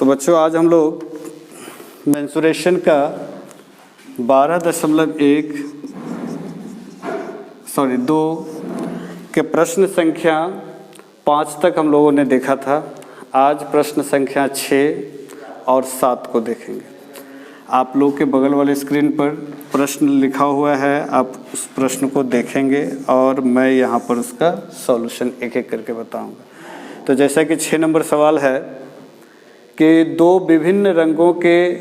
बच्चों आज हम लोग मेंसुरेशन का 2 के प्रश्न संख्या 5 तक हम लोगों ने देखा था। आज प्रश्न संख्या 6 और 7 को देखेंगे। आप लोग के बगल वाले स्क्रीन पर प्रश्न लिखा हुआ है, आप उस प्रश्न को देखेंगे और मैं यहाँ पर उसका सॉल्यूशन एक एक करके बताऊँगा। तो जैसा कि 6 नंबर सवाल है कि 2 विभिन्न रंगों के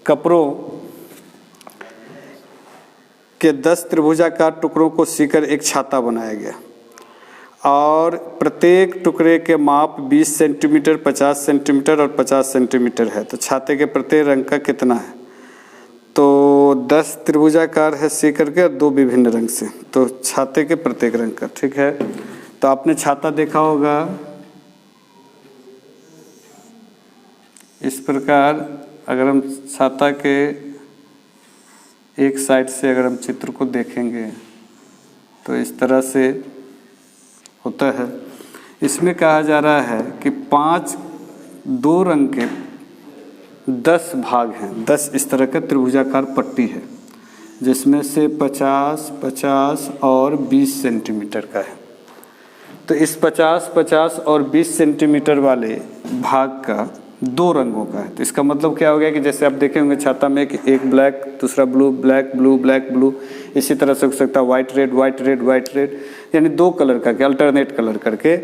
कपड़ों के 10 त्रिभुजाकार टुकड़ों को सीकर एक छाता बनाया गया और प्रत्येक टुकड़े के माप 20 सेंटीमीटर, 50 सेंटीमीटर और 50 सेंटीमीटर है। तो छाते के प्रत्येक रंग का कितना है? तो 10 त्रिभुजाकार है सी करके 2 विभिन्न रंग से, तो छाते के प्रत्येक रंग का, ठीक है। तो आपने छाता देखा होगा इस प्रकार। अगर हम छाता के एक साइड से अगर हम चित्र को देखेंगे तो इस तरह से होता है। इसमें कहा जा रहा है कि 2 रंग के 10 भाग हैं, 10 इस तरह का त्रिभुजाकार पट्टी है जिसमें से 50, 50 और 20 सेंटीमीटर का है। तो इस 50, 50 और 20 सेंटीमीटर वाले भाग का 2 रंगों का है। तो इसका मतलब क्या हो गया कि जैसे आप देखे होंगे छाता में कि एक ब्लैक, दूसरा blue, black blue, black blue, इसी तरह से हो सकता है white red, white red, white red, यानी 2 कलर का, अल्टरनेट कलर करके।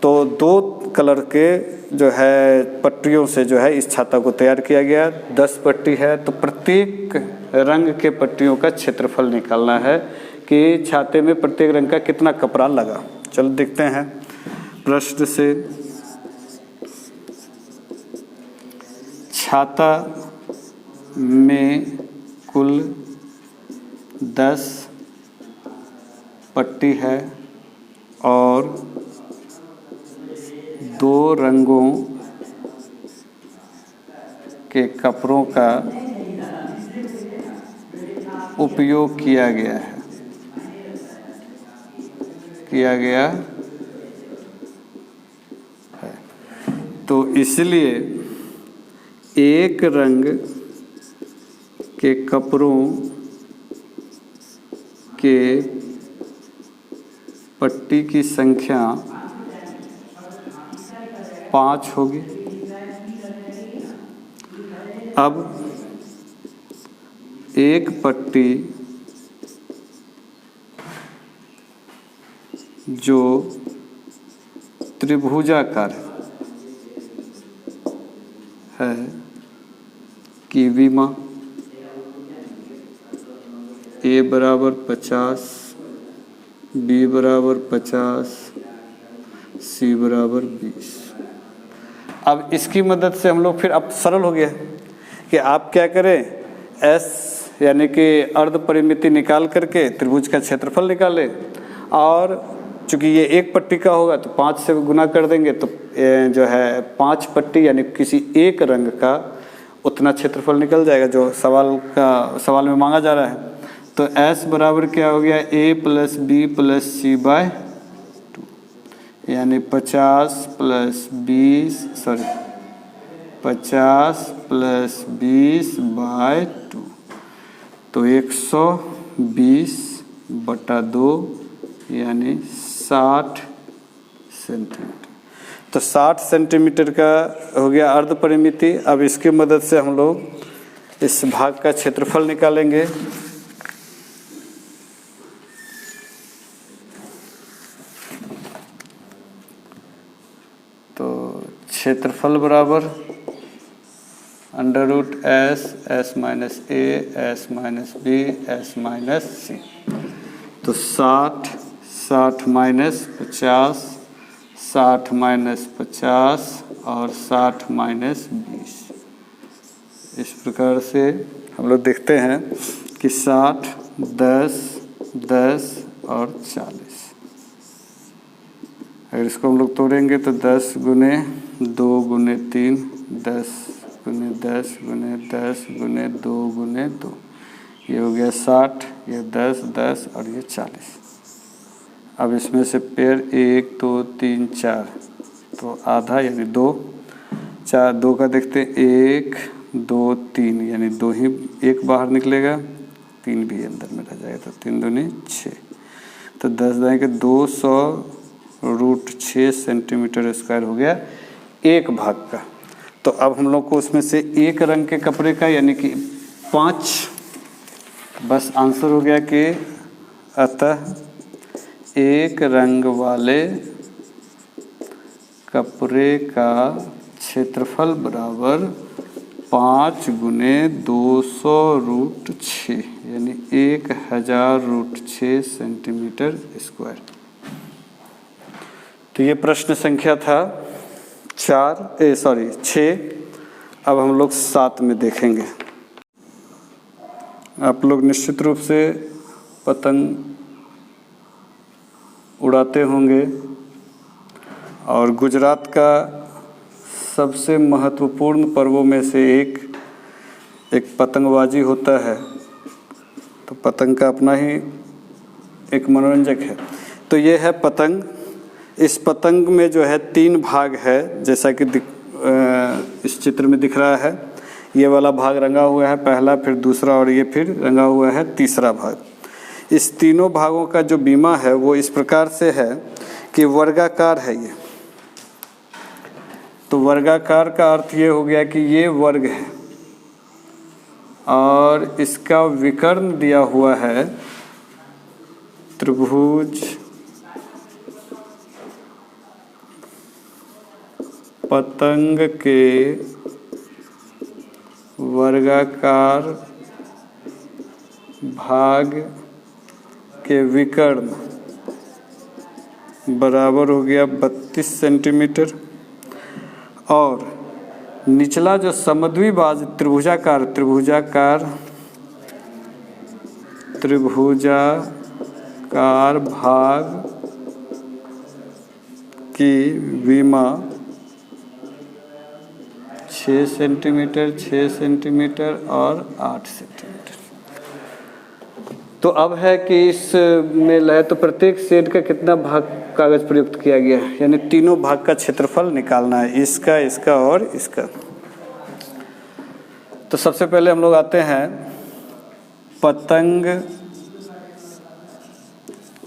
तो 2 कलर के जो है पट्टियों से जो है इस छाता को तैयार किया गया। 10 पट्टी है, तो प्रत्येक रंग के पट्टियों का क्षेत्रफल निकालना है कि छाते में प्रत्येक रंग का कितना कपड़ा लगा। चलो देखते हैं प्रश्न से। छाता में कुल 10 पट्टी है और 2 रंगों के कपड़ों का उपयोग किया गया है। तो इसलिए एक रंग के कपड़ों के पट्टी की संख्या 5 होगी। अब एक पट्टी जो त्रिभुजाकार है की विमा A बराबर 50, B बराबर 50, C बराबर 20। अब इसकी मदद से हम लोग फिर अब सरल हो गया कि आप क्या करें, S यानी कि अर्ध परिमिति निकाल करके त्रिभुज का क्षेत्रफल निकालें और चूँकि ये एक पट्टी का होगा तो 5 से गुना कर देंगे, तो जो है 5 पट्टी यानी किसी एक रंग का उतना क्षेत्रफल निकल जाएगा जो सवाल में मांगा जा रहा है। तो S बराबर क्या हो गया, A plus B plus C by 2, यानी 50 प्लस 20 बाय 2, तो 120/2 यानी 60 सेंटीमीटर। तो 60 सेंटीमीटर का हो गया अर्ध परिमिति। अब इसकी मदद से हम लोग इस भाग का क्षेत्रफल निकालेंगे। तो क्षेत्रफल बराबर √S minus A, S minus B, S minus C। तो 60 माइनस 50, 60 माइनस 50 और 60 माइनस 20। इस प्रकार से हम लोग देखते हैं कि 60, 10, 10 और 40। अगर इसको हम लोग तोड़ेंगे तो 10 गुने 2 गुने 3, 10 गुने 10 गुने 10 गुने 2 गुने 2, ये हो गया 60, ये 10, 10 और ये 40। अब इसमें से पेयर 1 2 3 4, तो आधा यानी 2, 4 2 का देखते हैं 1 2 3 यानी 2 ही, 1 बाहर निकलेगा, 3 भी अंदर में रह जाएगा, तो 3 दूनी 6, तो 10 दाएँ के 200√6 सेंटीमीटर स्क्वायर हो गया एक भाग का। तो अब हम लोग को उसमें से एक रंग के कपड़े का यानी कि 5, बस आंसर हो गया कि अतः एक रंग वाले कपड़े का क्षेत्रफल बराबर 5 गुने 200√6 यानी 1000√6 सेंटीमीटर स्क्वायर। तो ये प्रश्न संख्या था 6। अब हम लोग 7 में देखेंगे। आप लोग निश्चित रूप से पतंग उड़ाते होंगे और गुजरात का सबसे महत्वपूर्ण पर्वों में से एक पतंगबाजी होता है। तो पतंग का अपना ही एक मनोरंजक है। तो ये है पतंग। इस पतंग में जो है 3 भाग है, जैसा कि इस चित्र में दिख रहा है। ये वाला भाग रंगा हुआ है पहला, फिर दूसरा और ये फिर रंगा हुआ है तीसरा भाग। इस तीनों भागों का जो बीमा है वो इस प्रकार से है कि वर्गाकार है ये। तो वर्गाकार का अर्थ ये हो गया कि ये वर्ग है और इसका विकर्ण दिया हुआ है त्रिभुज पतंग के वर्गाकार भाग के विकर्ण बराबर हो गया 32 सेंटीमीटर और निचला जो समद्विबाज त्रिभुजाकार भाग की विमा 6 सेंटीमीटर, 6 सेंटीमीटर और 8 सेंटीमीटर। तो अब है कि इसमें लय तो प्रत्येक शेड का कितना भाग कागज प्रयुक्त किया गया है, यानी तीनों भाग का क्षेत्रफल निकालना है, इसका, इसका और इसका। तो सबसे पहले हम लोग आते हैं पतंग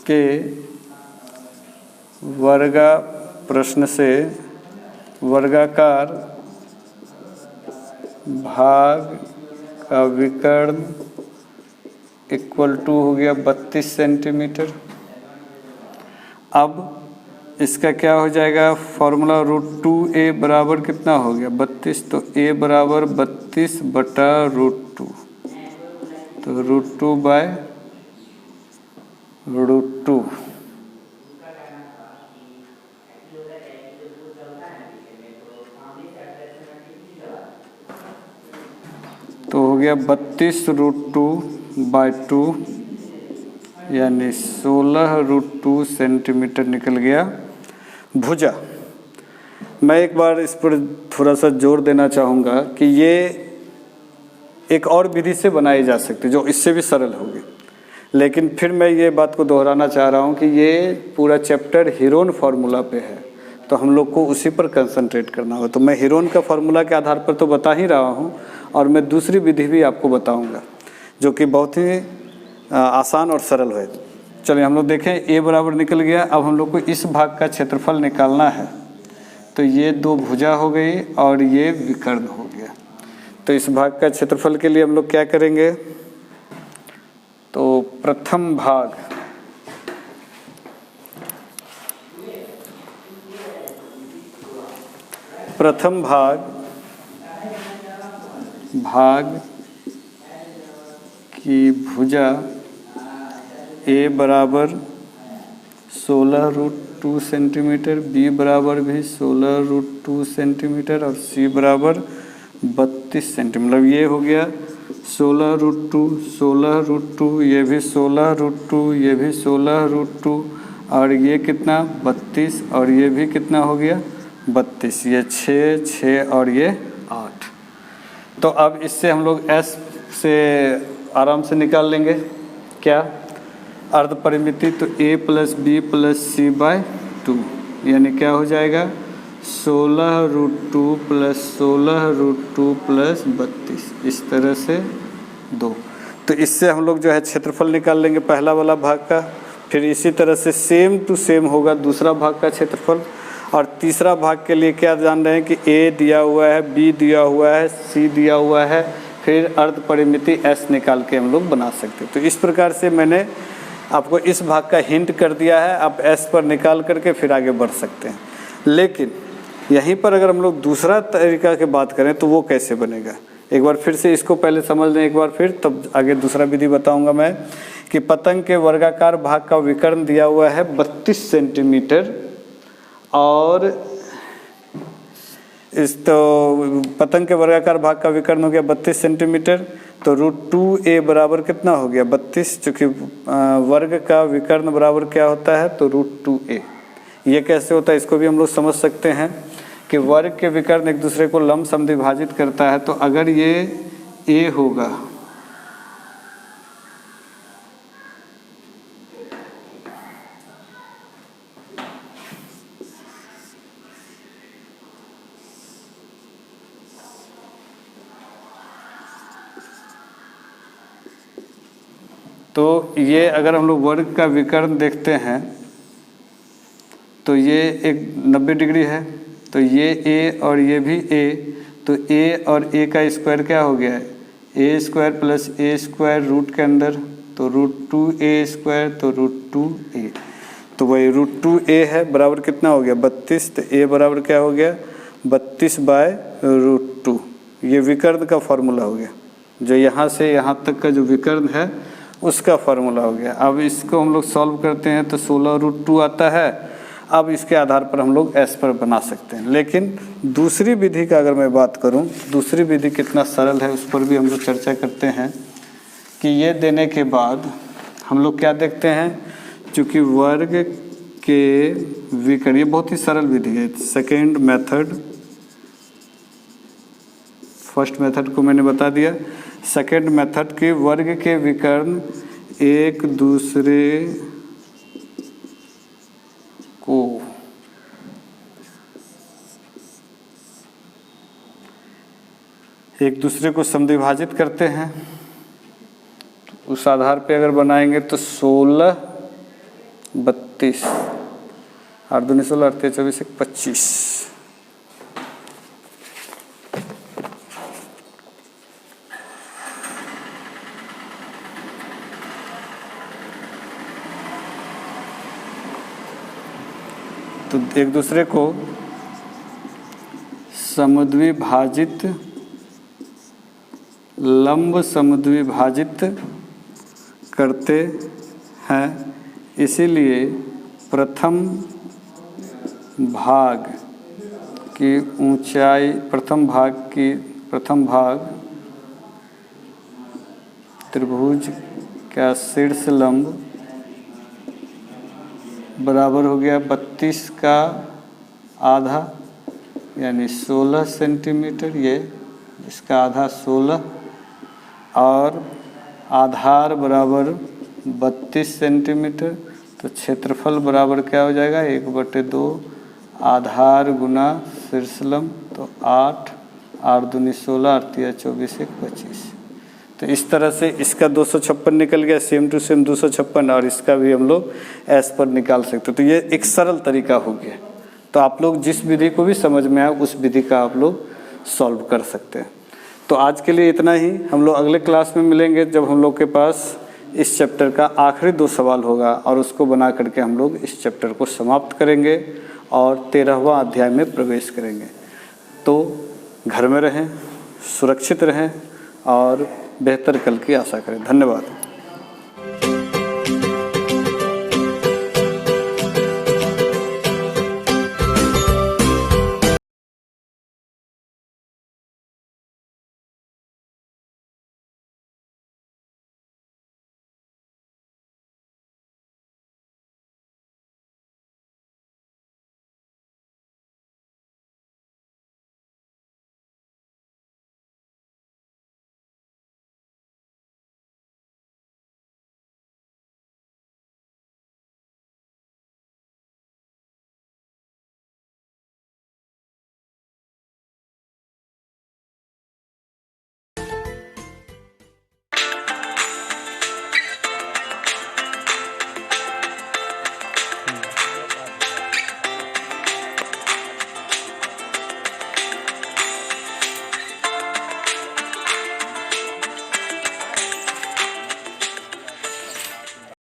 के प्रश्न से वर्गाकार भाग का विकर्ण इक्वल टू हो गया 32 सेंटीमीटर। अब इसका क्या हो जाएगा फॉर्मूला √2a बराबर कितना हो गया 32, तो a बराबर 32/√2, तो √2/√2। तो हो गया 32√2/2 यानी 16√2 सेंटीमीटर निकल गया भुजा। मैं एक बार इस पर थोड़ा सा जोर देना चाहूँगा कि ये एक और विधि से बनाई जा सकती है जो इससे भी सरल होगी, लेकिन फिर मैं ये बात को दोहराना चाह रहा हूँ कि ये पूरा चैप्टर हीरोन फार्मूला पे है, तो हम लोग को उसी पर कंसंट्रेट करना होगा। तो मैं हीरोन का फार्मूला के आधार पर तो बता ही रहा हूँ और मैं दूसरी विधि भी आपको बताऊँगा जो कि बहुत ही आसान और सरल है। चलिए हम लोग देखें, a बराबर निकल गया। अब हम लोग को इस भाग का क्षेत्रफल निकालना है, तो ये 2 भुजा हो गई और ये विकर्ण हो गया। तो इस भाग का क्षेत्रफल के लिए हम लोग क्या करेंगे, तो प्रथम भाग की भुजा a बराबर 16√2 सेंटीमीटर, b बराबर भी 16√2 सेंटीमीटर और c बराबर 32 सेंटीमीटर। मतलब ये हो गया 16√2, ये भी 16√2, ये भी 16√2 और ये कितना 32 और ये भी कितना हो गया 32, ये 6 और ये 8। तो अब इससे हम लोग s से आराम से निकाल लेंगे क्या, अर्ध परिमिति तो a plus B plus C by 2, यानी क्या हो जाएगा 16√2 प्लस 16√2 प्लस 32, इस तरह से 2। तो इससे हम लोग जो है क्षेत्रफल निकाल लेंगे पहला वाला भाग का। फिर इसी तरह से सेम टू सेम होगा दूसरा भाग का क्षेत्रफल। और तीसरा भाग के लिए क्या जान रहे हैं कि a दिया हुआ है, b दिया हुआ है, c दिया हुआ है, फिर अर्ध परिमिति s निकाल के हम लोग बना सकते हैं। तो इस प्रकार से मैंने आपको इस भाग का हिंट कर दिया है, आप s पर निकाल करके फिर आगे बढ़ सकते हैं। लेकिन यहीं पर अगर हम लोग दूसरा तरीका की बात करें तो वो कैसे बनेगा, एक बार फिर से इसको पहले समझ लें एक बार फिर, तब आगे दूसरा विधि बताऊंगा मैं। कि पतंग के वर्गाकार भाग का विकर्ण दिया हुआ है 32 सेंटीमीटर, और इस तो पतंग के वर्गाकार भाग का विकर्ण हो गया 32 सेंटीमीटर, तो √2a बराबर कितना हो गया 32, चूँकि वर्ग का विकर्ण बराबर क्या होता है तो √2a। ये कैसे होता है इसको भी हम लोग समझ सकते हैं कि वर्ग के विकर्ण एक दूसरे को लंब समद्विभाजित करता है। तो अगर ये a होगा तो ये अगर हम लोग वर्ग का विकर्ण देखते हैं तो ये एक 90 डिग्री है, तो ये a और ये भी a, तो a और a का स्क्वायर क्या हो गया है a square plus a square root के अंदर, तो √2a स्क्वायर, तो √2a, तो वही √2a है बराबर कितना हो गया 32, तो a बराबर क्या हो गया 32 बाय √2। ये विकर्ण का फॉर्मूला हो गया, जो यहाँ से यहाँ तक का जो विकर्ण है उसका फार्मूला हो गया। अब इसको हम लोग सॉल्व करते हैं तो 16√2 आता है। अब इसके आधार पर हम लोग s पर बना सकते हैं। लेकिन दूसरी विधि का अगर मैं बात करूं, दूसरी विधि कितना सरल है उस पर भी हम लोग चर्चा करते हैं। कि ये देने के बाद हम लोग क्या देखते हैं, चूँकि वर्ग के विकर्ण, ये बहुत ही सरल विधि है। सेकेंड मेथड, फर्स्ट मेथड को मैंने बता दिया। सेकेंड मेथड के वर्ग के विकर्ण एक दूसरे को समद्विभाजित करते हैं। उस आधार पे अगर बनाएंगे तो 16, 32, 8 दूनी 16, 8 24, 25। तो एक दूसरे को समद्विभाजित, लंब समद्विभाजित करते हैं। इसीलिए प्रथम भाग की ऊंचाई, प्रथम भाग त्रिभुज का शीर्ष लंब बराबर हो गया 32 का आधा यानी 16 सेंटीमीटर, ये इसका आधा 16, और आधार बराबर 32 सेंटीमीटर। तो क्षेत्रफल बराबर क्या हो जाएगा 1/2 आधार गुना शीर्षलंब, तो 8, 8 दूनी 16, 8 तिया 24, 1 25। तो इस तरह से इसका 256 निकल गया, सेम टू सेम 256, और इसका भी हम लोग एस पर निकाल सकते। तो ये एक सरल तरीका हो गया। तो आप लोग जिस विधि को भी समझ में आए उस विधि का आप लोग सॉल्व कर सकते हैं। तो आज के लिए इतना ही। हम लोग अगले क्लास में मिलेंगे जब हम लोग के पास इस चैप्टर का आखिरी 2 सवाल होगा, और उसको बना करके हम लोग इस चैप्टर को समाप्त करेंगे और 13वां अध्याय में प्रवेश करेंगे। तो घर में रहें, सुरक्षित रहें और बेहतर कल की आशा करें। धन्यवाद।